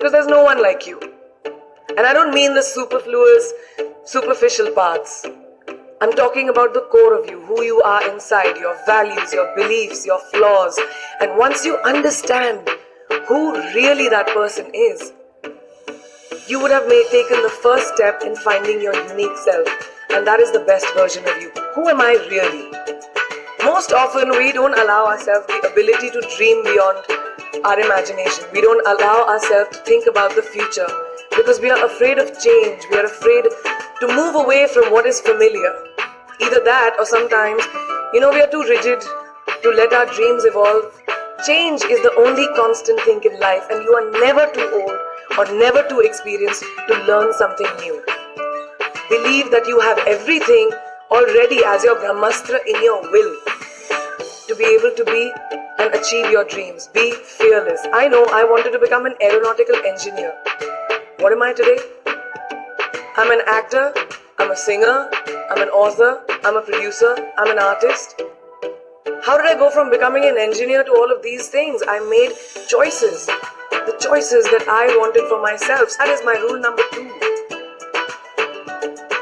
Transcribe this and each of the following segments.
Because there's no one like you. And I don't mean the superfluous, superficial parts. I'm talking about the core of you, who you are inside, your values, your beliefs, your flaws. And once you understand who really that person is, you would have taken the first step in finding your unique self. And that is the best version of you. Who am I really? Most often, we don't allow ourselves the ability to dream beyond our imagination. We don't allow ourselves to think about the future because we are afraid of change. We are afraid to move away from what is familiar. Either that or sometimes, we are too rigid to let our dreams evolve. Change is the only constant thing in life, and you are never too old or never too experienced to learn something new. Believe that you have everything already as your Brahmastra in your will to be able to be and achieve your dreams. Be fearless. I know I wanted to become an aeronautical engineer. What am I today? I'm an actor, I'm a singer, I'm an author, I'm a producer, I'm an artist. How did I go from becoming an engineer to all of these things? I made choices. The choices that I wanted for myself. That is my rule number 2.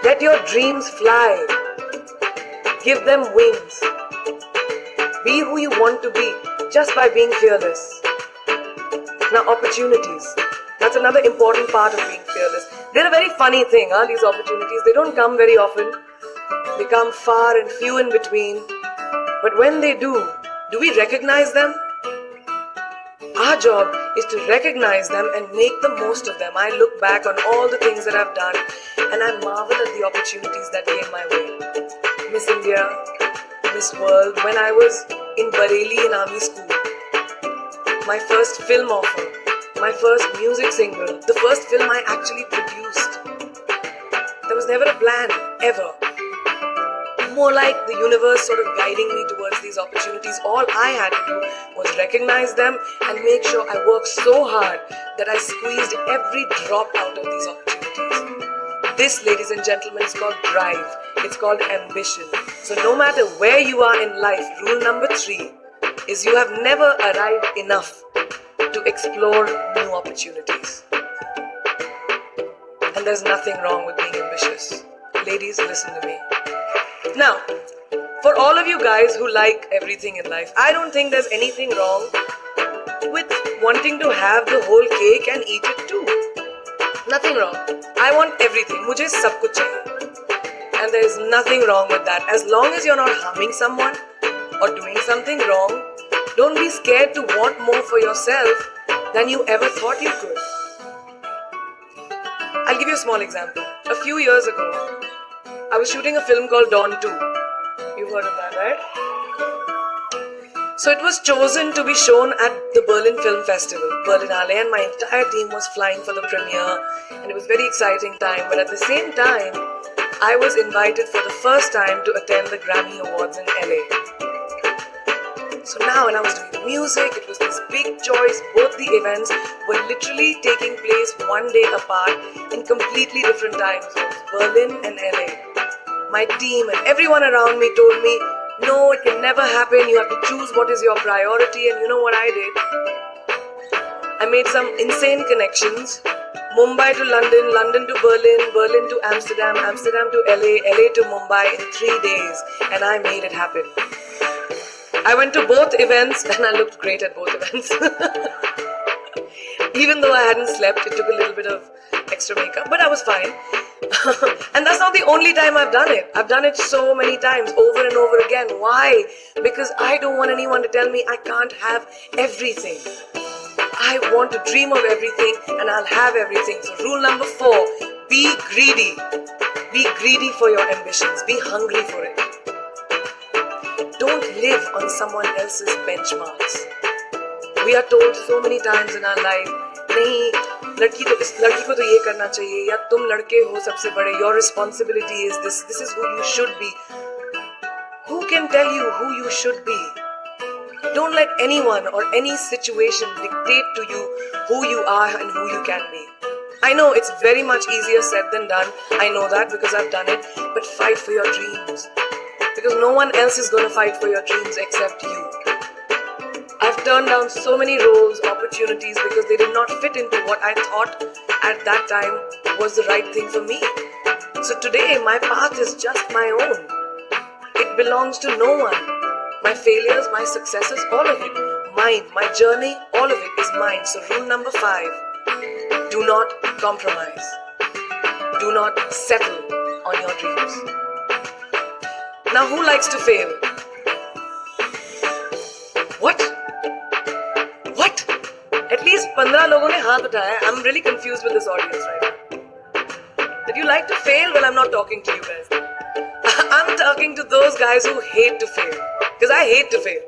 Let your dreams fly. Give them wings. Be who you want to be just by being fearless. Now, opportunities. That's another important part of being fearless. They're a very funny thing, these opportunities. They don't come very often. They come far and few in between. But when they do we recognize them? Our job is to recognize them and make the most of them. I look back on all the things that I've done and I marvel at the opportunities that came my way. Miss India, Miss World, when I was in Bareilly in army school. My first film offer, my first music single, the first film I actually produced. There was never a plan, ever. More like the universe sort of guiding me towards these opportunities. All I had to do was recognize them and make sure I worked so hard that I squeezed every drop out of these opportunities. This, ladies and gentlemen, is called drive. It's called ambition. So no matter where you are in life, rule number 3 is you have never arrived enough to explore new opportunities. And there's nothing wrong with being ambitious. Ladies, listen to me. Now, for all of you guys who like everything in life, I don't think there's anything wrong with wanting to have the whole cake and eat it too. Nothing wrong. I want everything. Mujhe sab kuch chahiye. And there is nothing wrong with that. As long as you're not harming someone or doing something wrong, don't be scared to want more for yourself than you ever thought you could. I'll give you a small example. A few years ago, I was shooting a film called Dawn 2. You've heard of that, right? So it was chosen to be shown at the Berlin Film Festival, Berlinale, and my entire team was flying for the premiere, and it was a very exciting time. But at the same time, I was invited for the first time to attend the Grammy Awards in LA. So now when I was doing music, it was this big choice. Both the events were literally taking place one day apart in completely different time zones, Berlin and LA. My team and everyone around me told me, no, it can never happen. You have to choose what is your priority. And you know what I did? I made some insane connections. Mumbai to London, London to Berlin, Berlin to Amsterdam, Amsterdam to LA, LA to Mumbai in 3 days. And I made it happen. I went to both events and I looked great at both events. Even though I hadn't slept, it took a little bit of extra makeup, but I was fine. And that's not the only time I've done it. I've done it so many times, over and over again. Why? Because I don't want anyone to tell me I can't have everything. I want to dream of everything and I'll have everything. So rule number 4, be greedy. Be greedy for your ambitions. Be hungry for it. Don't live on someone else's benchmarks. We are told so many times in our life, नहीं, लड़की को तो ये करना चाहिए, या तुम लड़के हो सबसे बड़े, your responsibility is this is who you should be. Who can tell you who you should be? Don't let anyone or any situation dictate to you who you are and who you can be. I know it's very much easier said than done. I know that because I've done it. But fight for your dreams. Because no one else is going to fight for your dreams except you. I've turned down so many roles, opportunities because they did not fit into what I thought at that time was the right thing for me. So today, my path is just my own. It belongs to no one. My failures, my successes, all of it, mine. My journey, all of it is mine. So rule number 5, do not compromise. Do not settle on your dreams. Now, who likes to fail? What? At least 15 लोगों ने हाथ उठाया. I'm really confused with this audience right now. That you like to fail? Well, I'm not talking to you guys. I'm talking to those guys who hate to fail. Because I hate to fail.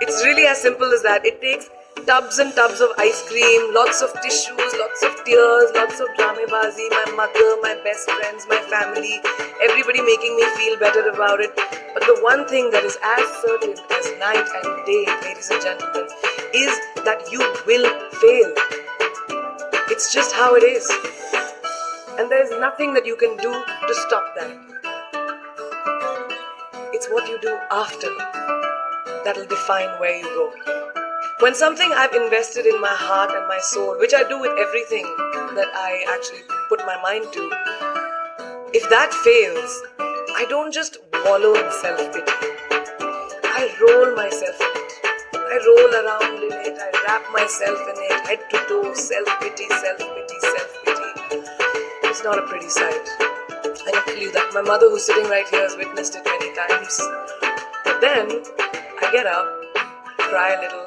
It's really as simple as that. It takes tubs and tubs of ice cream, lots of tissues, lots of tears, lots of dramabazi, my mother, my best friends, my family, everybody making me feel better about it. But the one thing that is as certain as night and day, ladies and gentlemen, is that you will fail. It's just how it is. And there is nothing that you can do to stop that. It's what you do after that'll define where you go. When something I've invested in my heart and my soul, which I do with everything that I actually put my mind to, if that fails, I don't just wallow in self-pity. I roll myself in it. I roll around in it. I wrap myself in it, head to toe, self-pity, self-pity, self-pity. It's not a pretty sight. I can tell you that. My mother, who's sitting right here, has witnessed it many times. But then, I get up, cry a little,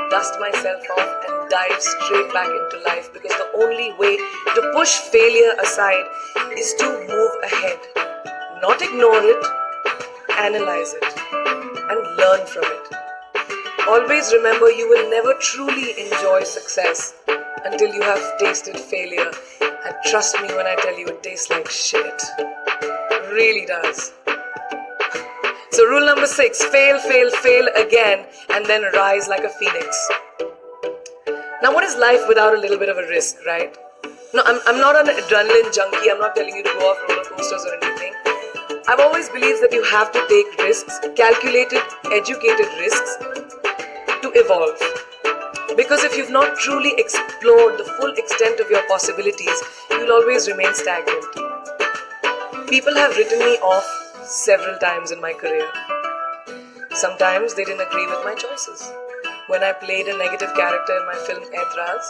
dust myself off and dive straight back into life, because the only way to push failure aside is to move ahead. Not ignore it, analyze it, and learn from it. Always remember, you will never truly enjoy success until you have tasted failure. And trust me when I tell you, it tastes like shit. It really does. So rule number 6, fail, fail, fail again, and then rise like a phoenix. Now, what is life without a little bit of a risk, right? No, I'm not an adrenaline junkie. I'm not telling you to go off roller coasters or anything. I've always believed that you have to take risks, calculated, educated risks, to evolve. Because if you've not truly explored the full extent of your possibilities, you'll always remain stagnant. People have written me off several times in my career. Sometimes they didn't agree with my choices. When I played a negative character in my film Aitraz,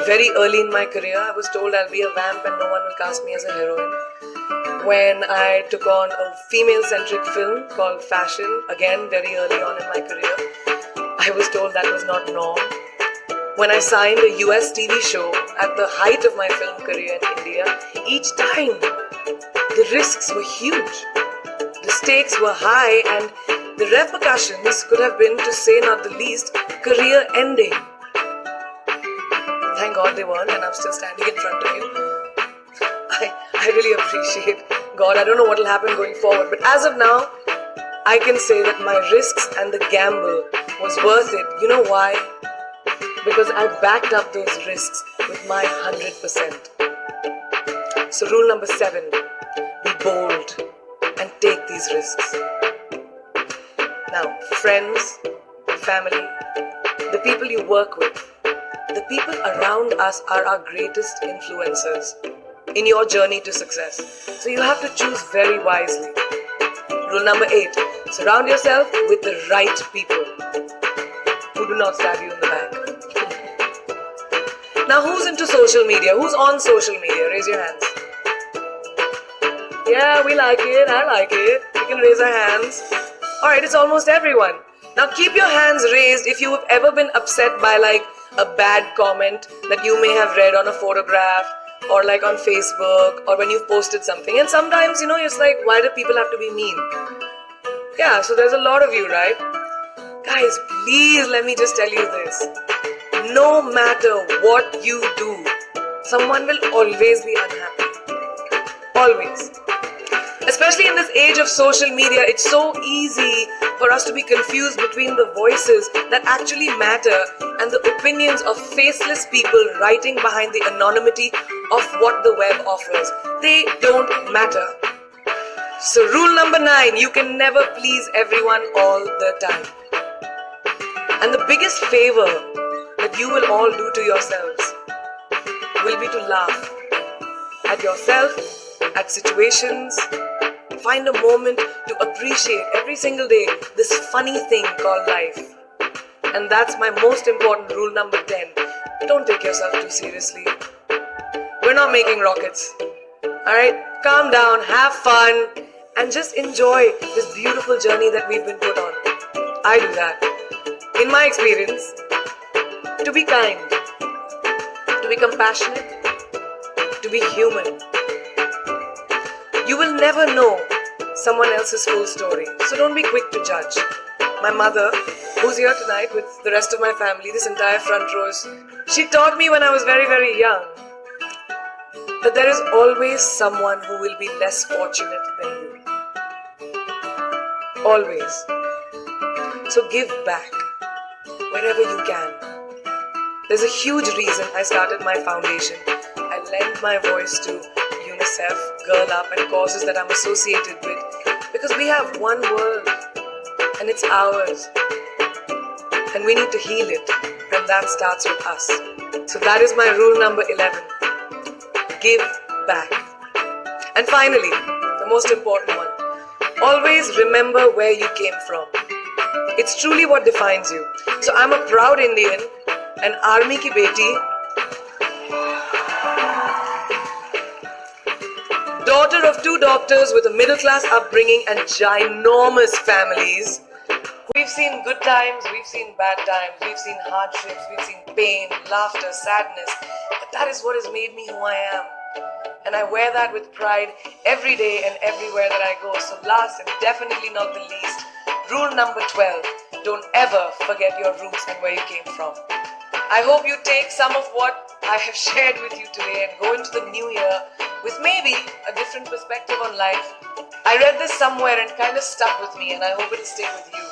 very early in my career, I was told I'll be a vamp and no one will cast me as a heroine. When I took on a female-centric film called Fashion, again very early on in my career, I was told that was not norm. When I signed a US TV show at the height of my film career in India, each time the risks were huge. The stakes were high and the repercussions could have been, to say not the least, career ending. Thank God they weren't, and I'm still standing in front of you. I really appreciate God. I don't know what will happen going forward, but as of now, I can say that my risks and the gamble was worth it. You know why? Because I backed up those risks with my 100%. So rule number 7, be bold and take these risks. Now, friends, family, the people you work with, the people around us are our greatest influencers in your journey to success. So you have to choose very wisely. Rule number 8, surround yourself with the right people who do not stab you in the back. Now, who's into social media? Who's on social media? Raise your hands. Yeah, we like it. I like it. We can raise our hands. Alright, it's almost everyone. Now keep your hands raised if you have ever been upset by like a bad comment that you may have read on a photograph or like on Facebook or when you've posted something. And sometimes, it's like, why do people have to be mean? Yeah, so there's a lot of you, right? Guys, please let me just tell you this. No matter what you do, someone will always be unhappy. Always. Especially in this age of social media, it's so easy for us to be confused between the voices that actually matter and the opinions of faceless people writing behind the anonymity of what the web offers. They don't matter. So rule number 9, you can never please everyone all the time. And the biggest favor that you will all do to yourselves will be to laugh at yourself, at situations. Find a moment to appreciate every single day this funny thing called life. And that's my most important rule number 10. Don't take yourself too seriously. We're not making rockets. Alright? Calm down, have fun, and just enjoy this beautiful journey that we've been put on. I do that. In my experience, to be kind, to be compassionate, to be human. You will never know someone else's full story, so don't be quick to judge. My mother, who's here tonight with the rest of my family, this entire front rows, she taught me when I was very, very young that there is always someone who will be less fortunate than you. Always. So give back wherever you can. There's a huge reason I started my foundation. I lend my voice to UNICEF, Girl Up, and causes that I'm associated with, because we have one world and it's ours, and we need to heal it, and that starts with us. So that is my rule number 11. Give back. And finally, the most important one, always remember where you came from. It's truly what defines you. So I'm a proud Indian, an army ki beti, daughter of 2 doctors with a middle class upbringing and ginormous families. We've seen good times, we've seen bad times, we've seen hardships, we've seen pain, laughter, sadness. But that is what has made me who I am. And I wear that with pride every day and everywhere that I go. So last and definitely not the least, rule number 12. Don't ever forget your roots and where you came from. I hope you take some of what I have shared with you today and go into the new year with maybe a different perspective on life. I read this somewhere and kind of stuck with me, and I hope it'll stay with you.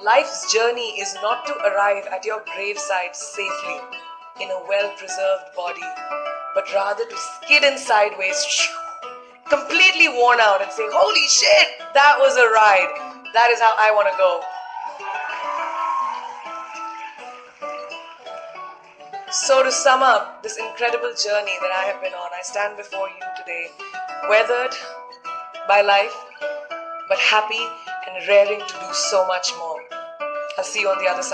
Life's journey is not to arrive at your graveside safely in a well-preserved body, but rather to skid in sideways, completely worn out, and say, holy shit, that was a ride. That is how I want to go. So to sum up this incredible journey that I have been on, I stand before you today, weathered by life, but happy and raring to do so much more. I'll see you on the other side.